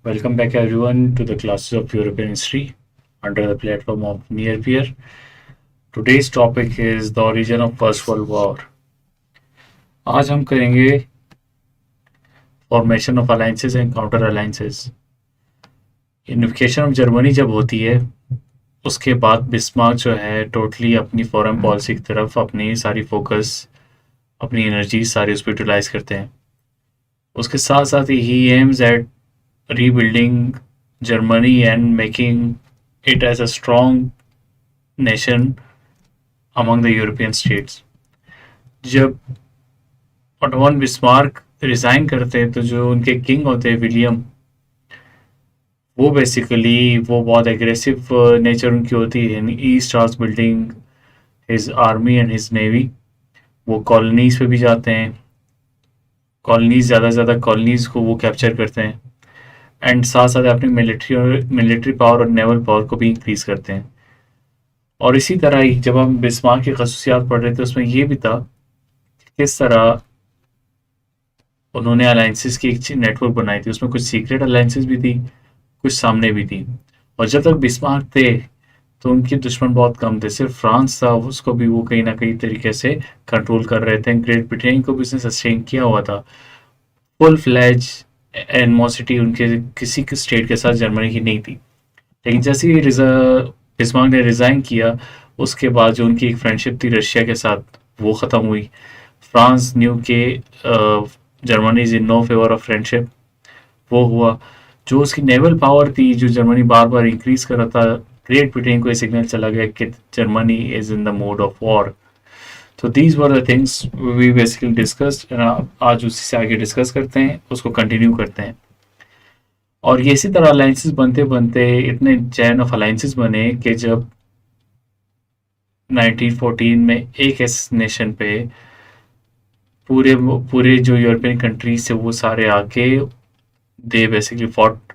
Welcome back everyone to the classes of European history under the platform of Near Peer. Today's topic is the origin of First World War. आज हम करेंगे formation of alliances and counter alliances. Unification of Germany जब होती है उसके बाद Bismarck जो है टोटली अपनी फॉरेन पॉलिसी की तरफ अपनी सारी फोकस अपनी एनर्जी सारी उस पर यूटिलाइज करते हैं। उसके साथ साथ ही aims at rebuilding Germany and making it as a strong nation among the European states. जब ऑटोमन बिस्मार्क रिजाइन करते हैं तो जो उनके किंग होते हैं विलियम, वो बेसिकली वो बहुत एग्रेसिव नेचर उनकी होती है। He starts building his army and his navy. वो कॉलोनीज पे भी जाते हैं, कॉलोनीज ज़्यादा से ज़्यादा कॉलोनीज को वो कैप्चर करते हैं एंड साथ साथ अपनी मिलिट्री पावर और नेवल पावर को भी इंक्रीज करते हैं। और इसी तरह ही जब हम बिस्मार्क की खसूसियात पढ़ रहे थे उसमें ये भी था कि किस तरह उन्होंने अलायंसेस की एक नेटवर्क बनाई थी। उसमें कुछ सीक्रेट अलायंसेस भी थी, कुछ सामने भी थी। और जब तक बिस्मार्क थे तो उनके दुश्मन बहुत कम थे। सिर्फ फ्रांस था, उसको भी वो कहीं ना कहीं तरीके से कंट्रोल कर रहे थे। ग्रेट ब्रिटेन को भी उसने सस्टेन किया हुआ था। फुल फ्लैज एनिमोसिटी उनके किसी स्टेट के साथ जर्मनी की नहीं थी। लेकिन जैसे ही बिस्मार्क ने रिज़ाइन किया उसके बाद जो उनकी एक फ्रेंडशिप थी रशिया के साथ वो ख़त्म हुई। फ्रांस न्यू के Germany is in no favour of friendship, वो हुआ। जो उसकी नेवल पावर थी जो जर्मनी बार बार इंक्रीज कर रहा था, ग्रेट ब्रिटेन को ये सिग्नल चला गया कि Germany is in the mode of war. तो these were the things we basically discussed. आज उसी से आगे डिस्कस करते हैं, उसको कंटिन्यू करते हैं। और ये इसी तरह अलायंसेस बनते बनते इतने चैन ऑफ अलायंसेस बने कि जब 1914 में एक ऐसे नेशन पे पूरे पूरे जो यूरोपियन कंट्रीज थे वो सारे आके they basically fought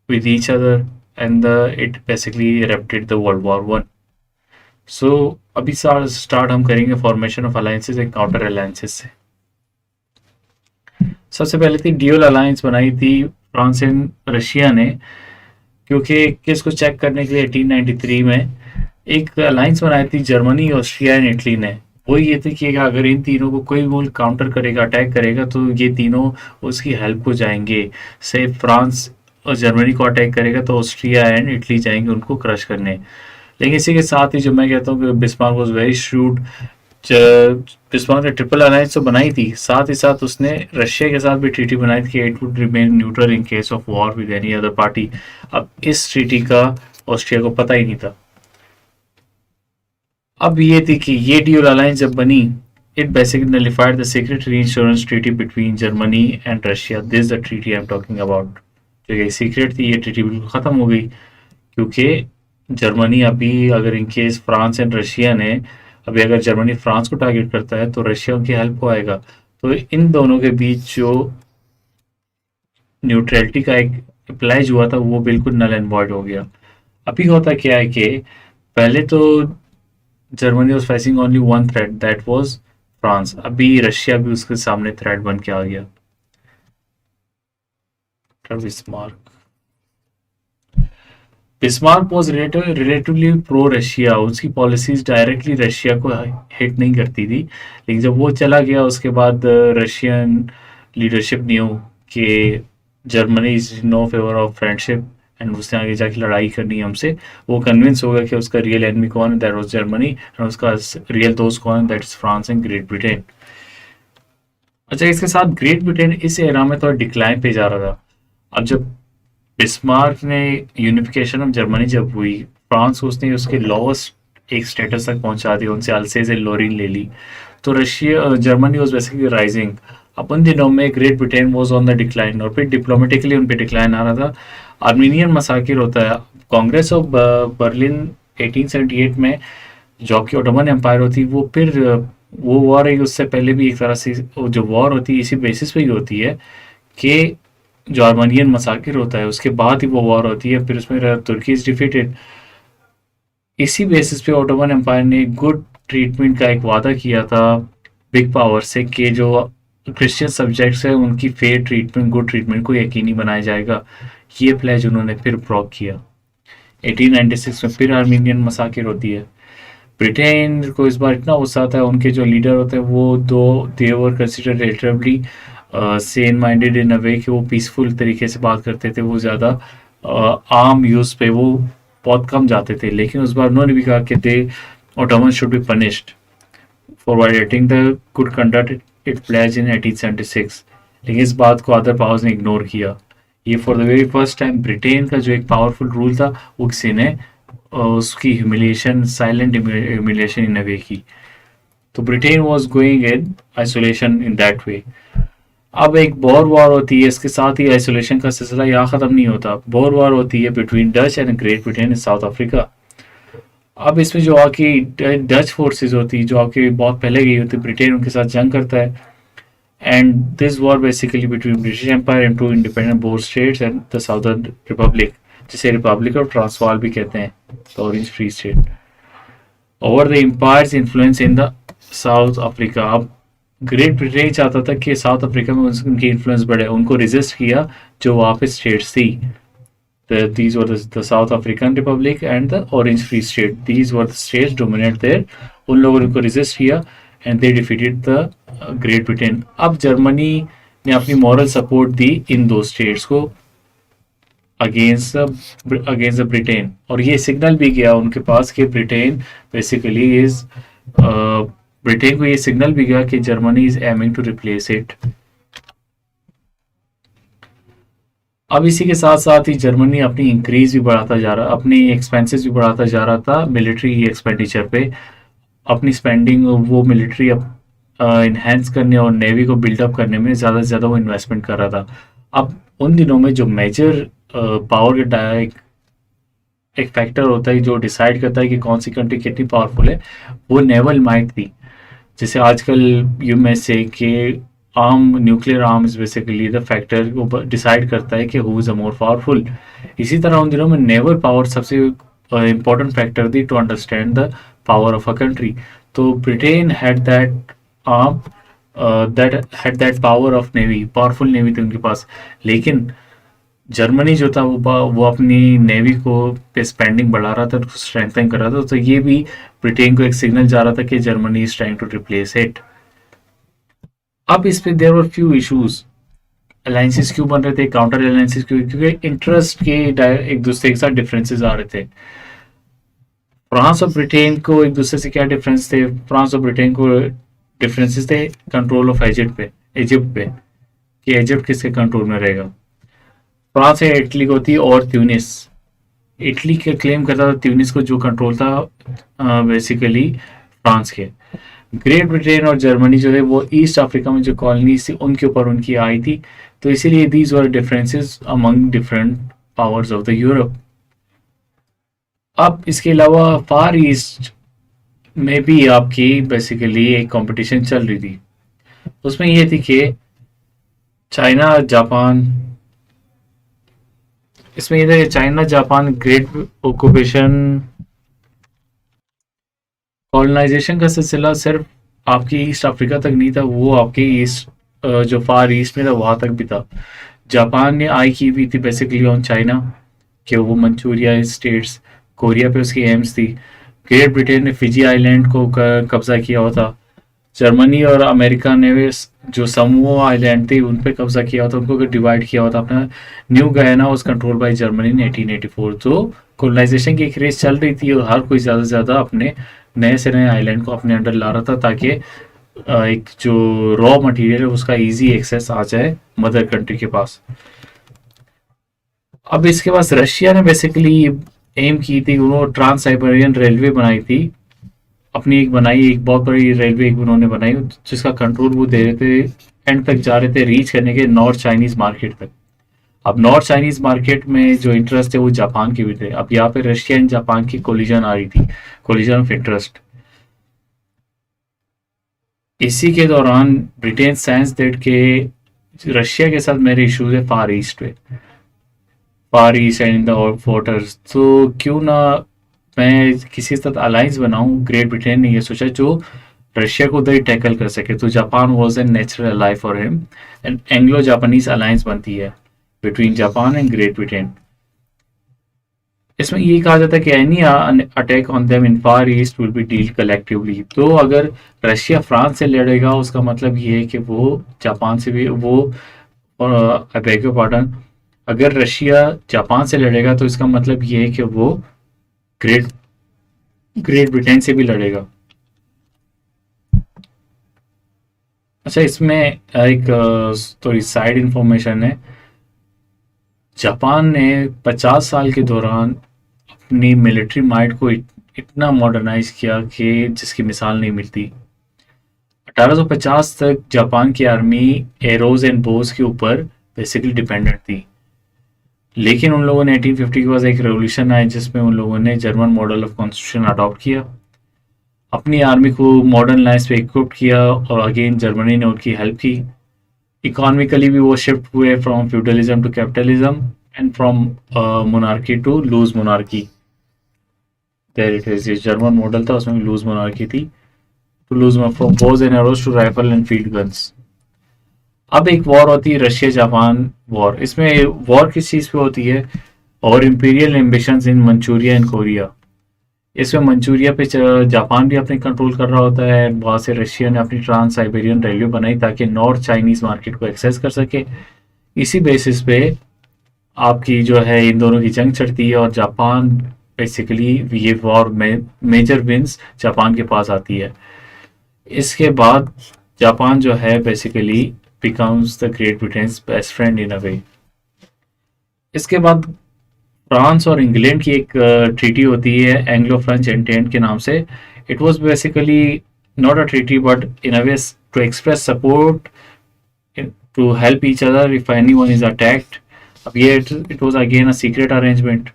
with each other and it basically erupted the world war one. So अभी स्टार्ट हम करेंगे formation of alliances and counter alliances से। सबसे पहले थी ड्यूअल अलायंस बनाई थी फ्रांस एंड रशिया ने, क्योंकि किसको चेक करने के लिए 1893 में एक अलायंस बनाई थी जर्मनी, ऑस्ट्रिया एंड इटली ने। वो ये थी कि अगर इन तीनों को कोई मुल्क काउंटर करेगा, अटैक करेगा, तो ये तीनों उसकी हेल्प को जाएंगे। से फ्रांस और जर्मनी को अटैक करेगा तो ऑस्ट्रिया एंड इटली जाएंगे उनको क्रश करने। लेकिन इसी के साथ ही जो मैं कहता हूँ कि Bismarck was very shrewd. Bismarck ने ट्रिपल अलायंस तो बनाई थी, साथ ही साथ उसने रशिया के साथ भी ट्रीटी बनाई थी कि it would remain neutral in case of war with any other party. अब इस ट्रीटी का ऑस्ट्रिया को पता ही नहीं था। अब ये थी कि ये ड्यूअल अलायंस जब बनी, it basically nullified the secret reinsurance treaty between Germany and Russia. This the treaty I am talking about. जो ये सीक्रेट थी ये ट्रीटी बिल्कुल ख़त्म हो गई, क्योंकि जर्मनी अभी अगर in case France and Russia ने अभी अगर जर्मनी फ्रांस को टारगेट करता है तो रशिया उनकी हेल्प को आएगा। तो इन दोनों के बीच जो न्यूट्रलिटी का एक अप्लाई हुआ था वो बिल्कुल नल एंड वॉइड हो गया। अभी होता क्या है कि पहले तो Germany was facing only one threat, that was France. अभी रशिया भी उसके सामने थ्रेट बन के आ गया। Bismarck was relatively pro Russia. उसकी पॉलिसीज डायरेक्टली रशिया को हिट नहीं करती थी, लेकिन जब वो चला गया उसके बाद रशियन लीडरशिप न्यू कि Germany is no favour of friendship and उसने आगे जाके लड़ाई करनी है हमसे। वो कन्विंस हो गया कि उसका रियल एनिमी कौन है, दैट वाज जर्मनी, एंड उसका रियल दोस्त कौन है, that is France and Great Britain. अच्छा, इसके साथ ग्रेट ब्रिटेन इस एरा में थोड़ा डिक्लाइन पे जा रहा था। अब जब बिस्मार्क ने यूनिफिकेशन ऑफ जर्मनी जब हुई, फ्रांस उसने उसके लोवेस्ट एक स्टेटस तक पहुंचा दिया, उनसे अल्सेज एंड लोरिन ले ली। तो Russia Germany was basically rising. अपन दिनों में Great Britain was on the decline और फिर डिप्लोमेटिकली उन पे डिक्लाइन आ रहा था। आर्मीनियन मसाकिर होता है। कांग्रेस ऑफ बर्लिन 1878 में जो कि ओटोमन एम्पायर होती वो फिर वो वॉर है, उससे पहले भी एक तरह से जो वॉर होती है इसी बेसिस पे ही होती है कि जो आर्मेनियन मसाकिर होता है उसके बाद ही वो वॉर होती है। फिर उसमें तुर्की इज डिफीटेड। इसी बेसिस पे ओटोमन एम्पायर ने गुड ट्रीटमेंट का एक वादा किया था बिग पावर से कि जो क्रिश्चियन सब्जेक्ट्स है उनकी फेयर ट्रीटमेंट, गुड ट्रीटमेंट को यकीनी बनाया जाएगा। ये प्लेज उन्होंने फिर ब्रोक किया। 1896 में फिर आर्मीनियन मसाकिर होती है। ब्रिटेन को इस बार इतना गुस्सा आता है, उनके जो लीडर होते हैं वो दे वर consider relatively Sen minded in a वे कि वो पीसफुल तरीके से बात करते थे, वो ज़्यादा आर्म यूज़ पे वो बहुत कम जाते थे। लेकिन उस बार उन्होंने भी कहा कि they Ottoman should be punished for violating the good conduct it pledge in 1876। लेकिन इस बात को अदर पावर्स ने इग्नोर किया। ये for the very first time Britain का जो एक पावरफुल रूल था वो किसी ने उसकी humiliation, silent humiliation in a वे की। तो Britain was going in isolation in that way. अब एक बोर वॉर होती है, इसके साथ ही आइसोलेशन का सिलसिला यहाँ ख़त्म नहीं होता। बोर वॉर होती है between Dutch and Great Britain in south Africa. अब इसमें जो आपकी डच फोर्सेस होती है, जो आपके बहुत पहले गई होती है, ब्रिटेन उनके साथ जंग करता है। And this war basically between British empire and two independent Boer states and the southern republic, जिसे रिपब्लिक ऑफ ट्रांसवाल भी कहते हैं, Orange Free State, over the empire's influence in the South Africa. अब ग्रेट ब्रिटेन चाहता था कि south Africa में उनकी इन्फ्लुएंस बढ़े, उनको रेजिस्ट किया जो वहाँ पे स्टेट्स थी। These were the South African Republic and the Orange Free State. These were the states dominate there. उन लोगों ने उनको resist किया and they defeated the Great Britain. अब जर्मनी ने अपनी moral support दी इन दो states को against the Britain, और ये सिग्नल भी गया उनके पास कि ब्रिटेन बेसिकली इज ब्रिटेन को ये सिग्नल भी गया कि Germany is aiming to replace it. अब इसी के साथ साथ ही जर्मनी अपनी इंक्रीज भी बढ़ाता जा रहा, अपनी एक्सपेंसेस भी बढ़ाता जा रहा था मिलिट्री एक्सपेंडिचर पे। अपनी स्पेंडिंग वो मिलिट्री इन्हेंस करने और नेवी को बिल्डअप करने में ज़्यादा से ज़्यादा वो इन्वेस्टमेंट कर रहा था। अब उन दिनों में जो मेजर पावर का एक फैक्टर होता है जो डिसाइड करता है कि कौन सी कंट्री कितनी पावरफुल है, वो नेवल माइट थी। जैसे आजकल यू में से कि arm, nuclear arm is basically the factor को डिसाइड करता है कि who is a more powerful. इसी तरह उन दिनों में नेवल पावर सबसे इंपॉर्टेंट फैक्टर थी to understand the power of a country. तो Britain had that arm, that power of navy, powerful navy थी उनके पास। लेकिन जर्मनी जो था वो अपनी नेवी को पे स्पेंडिंग बढ़ा रहा था, स्ट्रेंथन कर रहा था। तो ये भी ब्रिटेन को एक सिग्नल जा रहा था कि Germany is trying to replace it. अब इस पे there were few issues. Alliances क्यों बन रहे थे, काउंटर अलायंसेस क्यों? क्योंकि इंटरेस्ट के एक दूसरे के साथ डिफरेंसेस आ रहे थे। फ्रांस और ब्रिटेन को एक दूसरे से क्या डिफरेंस थे? फ्रांस और ब्रिटेन को डिफरेंसेस थे कंट्रोल ऑफ इजिप्ट पे कि इजिप्ट किसके कंट्रोल में रहेगा। फ्रांस या इटली को थी, और ट्यूनिस। इटली के क्लेम करता था ट्यूनिस को जो कंट्रोल था बेसिकली फ्रांस के। ग्रेट ब्रिटेन और जर्मनी जो है वो ईस्ट अफ्रीका में जो कॉलोनीज थी उनके ऊपर उनकी आई थी। तो इसीलिए these were differences among different powers of the Europe. अब इसके अलावा फार ईस्ट में भी आपकी बेसिकली एक कंपटीशन चल रही थी। उसमें ये थी कि चाइना जापान, इसमें ये था कि China Japan great occupation colonisation का सिलसिला सिर्फ आपकी ईस्ट अफ्रीका तक नहीं था, वो आपके ईस्ट जो फार ईस्ट में था वहाँ तक भी था। जापान ने आई की भी थी बेसिकली ऑन चाइना कि वो मंचूरिया स्टेट्स, कोरिया पे उसकी एम्स थी। ग्रेट ब्रिटेन ने फिजी आइलैंड को कब्जा किया हुआ था। जर्मनी और अमेरिका ने जो समो आइलैंड थी उन पे कब्जा किया हुआ था, उनको डिवाइड किया हुआ था। अपना new Guyana was control by Germany in 1884। तो कॉलोनाइजेशन की एक रेस चल रही थी और हर कोई ज़्यादा से ज़्यादा अपने नए से नए आइलैंड को अपने अंडर ला रहा था ताकि एक जो रॉ मटेरियल है उसका इजी एक्सेस आ जाए मदर कंट्री के पास। अब इसके पास रशिया ने बेसिकली एम की थी, उन्होंने ट्रांस साइबेरियन रेलवे बनाई थी, अपनी एक बनाई, एक बहुत बड़ी रेलवे एक उन्होंने बनाई जिसका कंट्रोल वो दे रहे थे, एंड तक जा रहे थे रीच करने के नॉर्थ चाइनीज मार्केट तक। अब नॉर्थ चाइनीज मार्केट में जो इंटरेस्ट है वो जापान के भी थे। अब यहाँ पे रशिया एंड जापान की कोलिजन आ रही थी, कोलिजन ऑफ इंटरेस्ट। इसी के दौरान ब्रिटेन सेंस दैट के रशिया के साथ मेरे इश्यूज है फार ईस्ट पे, far east and in the waters, तो क्यों ना मैं किसी के साथ अलायंस बनाऊं। ग्रेट ब्रिटेन ने ये सोचा जो रशिया को उधर ही टैकल कर सके। तो Japan was an natural ally for him and Anglo Japanese alliance बनती है between Japan and Great Britain. इसमें ये कहा जाता है कि any attack on them in far east will be deal collectively. तो अगर रशिया फ्रांस से लड़ेगा उसका मतलब ये है कि वो जापान से भी वो, आई बेग योर पार्डन, अगर रशिया जापान से लड़ेगा तो इसका मतलब ये है कि वो ग्रेट ग्रेट ब्रिटेन से भी लड़ेगा। अच्छा, इसमें एक थोड़ी साइड इंफॉर्मेशन है। जापान ने 50 साल के दौरान अपनी मिलिट्री माइट को इतना मॉडर्नाइज किया कि जिसकी मिसाल नहीं मिलती। 1850 तक जापान की आर्मी एरोज एंड बोस के ऊपर बेसिकली डिपेंडेंट थी, लेकिन उन लोगों ने 1850 के बाद एक रेवोल्यूशन आया जिसमें उन लोगों ने German model of constitution adopt किया, अपनी आर्मी को मॉडर्न लाइन्स पे इक्विप किया और अगेन जर्मनी ने उनकी हेल्प की। इकोनॉमिकली भी वो शिफ्ट हुए from feudalism to capitalism and from monarchy to loose monarchy. There it is, ये जर्मन मॉडल था, उसमें लूज मोनार्की थी। To loose from bows and arrows to rifle and field guns. अब एक वॉर होती है रशिया जापान वॉर। इसमें war किस चीज़ पे होती है? और imperial ambitions in Manchuria and Korea. इसमें मंचूरिया पे जापान भी अपने कंट्रोल कर रहा होता है, वहाँ से रशिया ने अपनी ट्रांस साइबेरियन रेलवे बनाई ताकि नॉर्थ चाइनीज मार्केट को एक्सेस कर सके। इसी बेसिस पे आपकी जो है इन दोनों की जंग चढ़ती है और जापान बेसिकली ये वॉर में मेजर विंस जापान के पास आती है। इसके बाद जापान जो है basically becomes the Great Britain's best friend in a way. इसके बाद फ्रांस और इंग्लैंड की एक ट्रीटी होती है एंग्लो फ्रेंच एंटेंट के नाम से। It was basically not a treaty but in a way to express support to help each other if anyone is attacked. अब ये it was again a secret arrangement.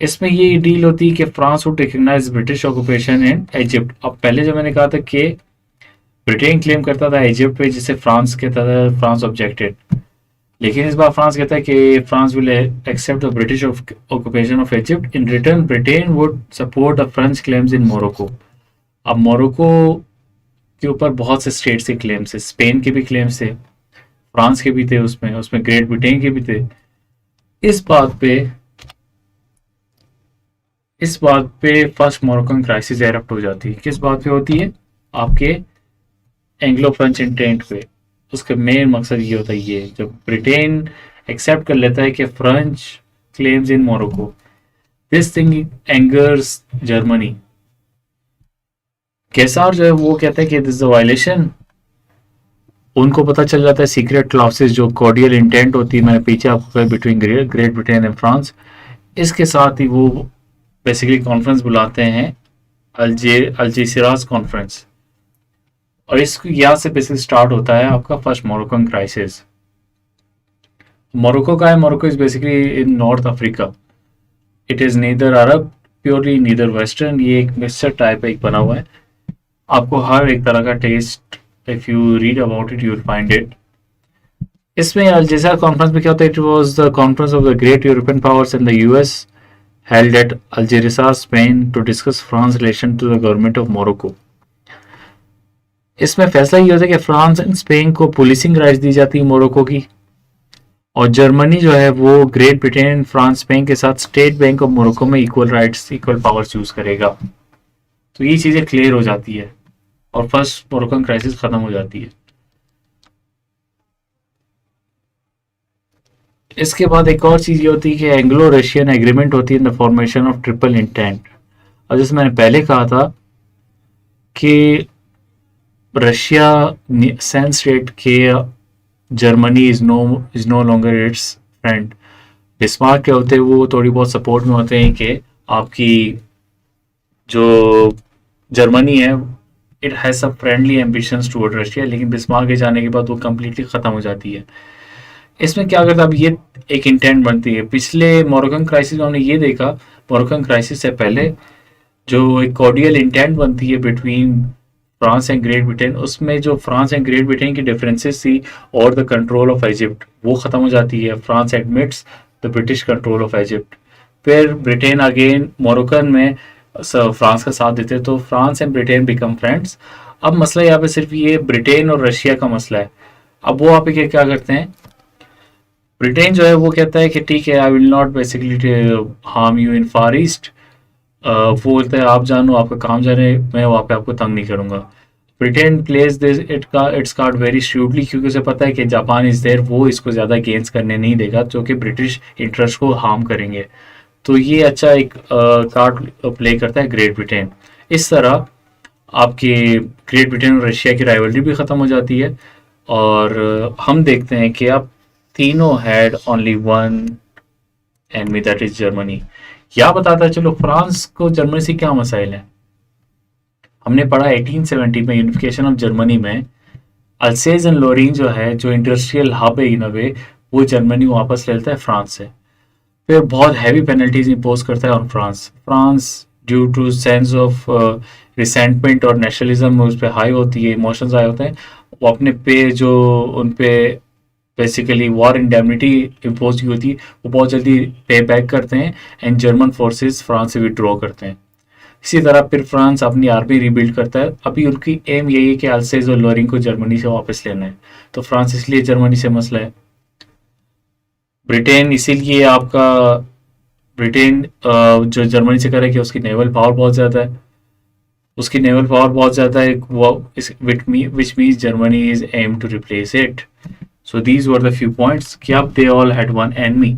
इसमें ये डील होती है कि France would recognise British occupation in Egypt. अब पहले जब मैंने कहा था कि ब्रिटेन क्लेम करता था इजिप्ट पे, जिसे फ्रांस कहता था, फ्रांस ऑब्जेक्टेड, लेकिन इस बार फ्रांस कहता है कि France will accept the British occupation of Egypt. In return Britain would support the French claims in Morocco. अब मोरक्को के ऊपर बहुत से स्टेट्स के क्लेम्स है, स्पेन के भी क्लेम्स थे, फ्रांस के भी थे, उसमें उसमें ग्रेट ब्रिटेन के भी थे। इस बात पे फर्स्ट मोरक्कन क्राइसिस एरप्ट हो जाती है। किस बात पे होती है? आपके एंग्लो फ्रेंच इंटेंट पे। उसका मेन मकसद ये होता है, ये जब ब्रिटेन एक्सेप्ट कर लेता है कि French claims in Morocco, this thing angers Germany. Kaiser जो है वो कहता है कि दिस इज अ वायलेशन। उनको पता चल जाता है सीक्रेट क्लॉसेस जो कॉर्डियल इंटेंट होती है, मैंने पीछे आपको कहा, between great Britain and France. इसके साथ ही वो बेसिकली कॉन्फ्रेंस बुलाते हैं, अल्जेसिरास कॉन्फ्रेंस, और इस यहाँ से बेसिकली स्टार्ट होता है आपका फर्स्ट मोरक्कन क्राइसिस। मोरक्को का है, Morocco is basically in north Africa. It is neither Arab purely neither western. ये एक मिक्सचर टाइप एक बना हुआ है। आपको हर एक तरह का test, if you read about it you will find it. इसमें अल्जेसिरा कॉन्फ्रेंस में क्या होता है? It was the conference of the great European powers and the US held at Algeciras, Spain to discuss France relation to the government of Morocco. इसमें फैसला ये होता है कि फ्रांस एंड स्पेन को पुलिसिंग राइट्स दी जाती है मोरक्को की, और जर्मनी जो है वो ग्रेट ब्रिटेन, फ्रांस, स्पेन के साथ स्टेट बैंक ऑफ मोरक्को में equal rights, equal powers use करेगा। तो ये चीजें क्लियर हो जाती है और फर्स्ट मोरक्कन क्राइसिस खत्म हो जाती है। इसके बाद एक और चीज ये होती है कि एंग्लो रशियन एग्रीमेंट होती है in the formation of triple entente. और जैसे मैंने पहले कहा था कि रशिया सेंस स्टेट के Germany is no longer its friend. Bismarck के होते हैं वो थोड़ी बहुत सपोर्ट में होते हैं कि आपकी जो जर्मनी है it has some friendly ambitions toward Russia, लेकिन बिस्मार्क के जाने के बाद वो कम्प्लीटली खत्म हो जाती है। इसमें क्या करता है, अब ये एक इंटेंट बनती है। पिछले मोरक्कन क्राइसिस में हमने ये देखा, मोरक्कन क्राइसिस से पहले जो एक कॉर्डियल इंटेंट बनती है between France and Great Britain, उसमें जो फ्रांस एंड ग्रेट ब्रिटेन की डिफरेंसेस थी और द कंट्रोल ऑफ इजिप्ट, वो खत्म हो जाती है। France admits the British control of Egypt. फिर ब्रिटेन अगेन मोरक्कन में फ्रांस का साथ देते, तो France and Britain become friends. अब मसला यहाँ पे सिर्फ ये ब्रिटेन और रशिया का मसला है। अब वो आप क्या क्या करते हैं, ब्रिटेन जो है वो कहता है कि ठीक है, I will not basically harm you in far east. वो बोलता है आप जानो, आपका काम जाने, मैं वहाँ पे आपको तंग नहीं करूंगा। Britain plays this its card very shrewdly, क्योंकि उसे पता है कि जापान इज देयर, वो इसको ज़्यादा गेंस करने नहीं देगा जो कि ब्रिटिश इंटरेस्ट को हार्म करेंगे। तो ये अच्छा एक कार्ड प्ले करता है ग्रेट ब्रिटेन। इस तरह आपके ग्रेट ब्रिटेन और रशिया की राइवलरी भी ख़त्म हो जाती है। और हम देखते हैं कि अब तीनों had only one enemy, that is Germany. क्या बताता है, चलो फ्रांस को जर्मनी से क्या मसाइल है। हमने पढ़ा 1870 में यूनिफिकेशन ऑफ जर्मनी में अल्सेज एंड लोरीन जो है, जो इंडस्ट्रियल हब है इन अ वे, वो जर्मनी वापस ले लेता है फ्रांस से। फिर बहुत हैवी पेनल्टीज इम्पोज करता है on France. France due to sense of resentment और नेशनलिज्म उस पर हाई होती है, इमोशंस हाई होते हैं। वो अपने पे जो उन पे बेसिकली वॉर इंडेमनिटी इम्पोज की होती है, वो बहुत जल्दी पे बैक करते हैं एंड जर्मन फोर्सेस फ्रांस से विड्रॉ करते हैं। इसी तरह फिर फ्रांस अपनी आर्मी रिबिल्ड करता है। अभी उनकी एम यही है कि अल्सेज और लोरिंग को जर्मनी से वापस लेना है, तो फ्रांस इसलिए जर्मनी से मसला है। ब्रिटेन इसीलिए आपका ब्रिटेन जो जर्मनी से करे कि उसकी नेवल पावर बहुत ज़्यादा है, उसकी नेवल पावर बहुत ज़्यादा है, वो which means Germany is aim to replace it. So these were the few points कि अब they all had one enemy.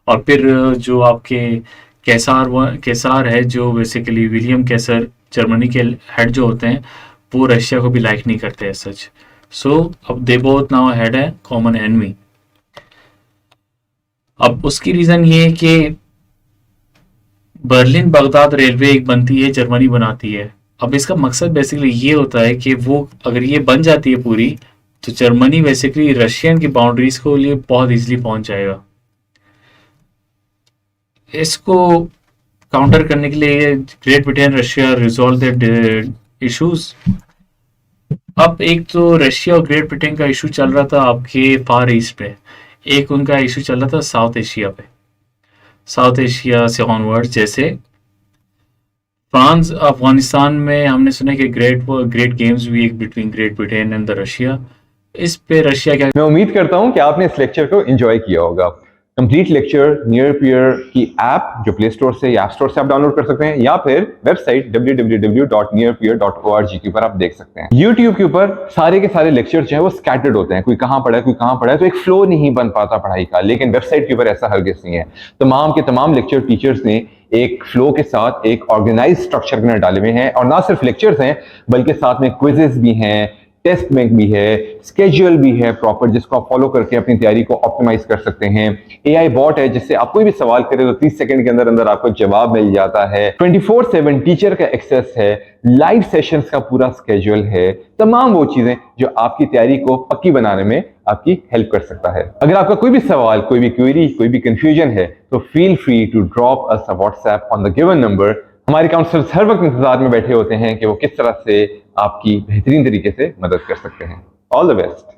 और फिर जो आपके कैसार है, जो बेसिकली विलियम कैसर जर्मनी के हेड जो होते हैं, वो रशिया को भी लाइक नहीं करते सच। सो अब दे बोथ नाउ हैड है कॉमन एनमी। अब उसकी रीज़न ये है कि बर्लिन बगदाद रेलवे एक बनती है, जर्मनी बनाती है। अब इसका मकसद बेसिकली ये होता है कि वो अगर ये बन जाती है पूरी, तो जर्मनी बेसिकली रशियन की बाउंड्रीज को लिए बहुत इजीली पहुंच जाएगा। इसको काउंटर करने के लिए Great Britain Russia resolve their issues. अब एक तो रशिया और ग्रेट ब्रिटेन का इशू चल रहा था आपके फार ईस्ट पे, एक उनका इशू चल रहा था साउथ एशिया पे। साउथ एशिया से ऑनवर्ड्स, जैसे फ्रांस अफगानिस्तान में हमने सुना कि ग्रेट गेम्स हुई एक between great Britain and the Russia. इस पे रशिया क्या, मैं उम्मीद करता हूं कि आपने इस लेक्चर को एंजॉय किया होगा। कंप्लीट लेक्चर नियर पियर की ऐप जो प्ले स्टोर से या ऐप स्टोर से आप डाउनलोड कर सकते हैं, या फिर वेबसाइट www.nearpeer.org के ऊपर आप देख सकते हैं। YouTube के ऊपर सारे के सारे लेक्चर जो है वो स्कैटर्ड होते हैं, कोई कहाँ पढ़ा है कोई कहाँ पढ़ा है, तो एक फ्लो नहीं बन पाता पढ़ाई का। लेकिन वेबसाइट के ऊपर ऐसा हरगिज़ नहीं है। तमाम के तमाम लेक्चर टीचर्स ने एक फ्लो के साथ एक ऑर्गेनाइज स्ट्रक्चर में डाले हुए हैं, और ना सिर्फ लेक्चर्स हैं बल्कि साथ में क्विजेस भी हैं, टेस्ट बैंक भी है, स्केड्यूल भी है प्रॉपर, जिसको आप फॉलो करके अपनी तैयारी को ऑप्टिमाइज कर सकते हैं। एआई बॉट है जिससे आप कोई भी सवाल करें तो 30 सेकंड के अंदर अंदर आपको जवाब मिल जाता है। 24/7 टीचर का एक्सेस है, लाइव सेशंस का पूरा स्केड्यूल है, तमाम वो चीजें जो आपकी तैयारी को पक्की बनाने में आपकी हेल्प कर सकता है। अगर आपका कोई भी सवाल, कोई भी क्वेरी, कोई भी कंफ्यूजन है, तो feel free to drop us a WhatsApp on the given number. हमारे काउंसलर्स हर वक्त इंतजार में बैठे होते हैं कि वो किस तरह से आपकी बेहतरीन तरीके से मदद कर सकते हैं। All the best.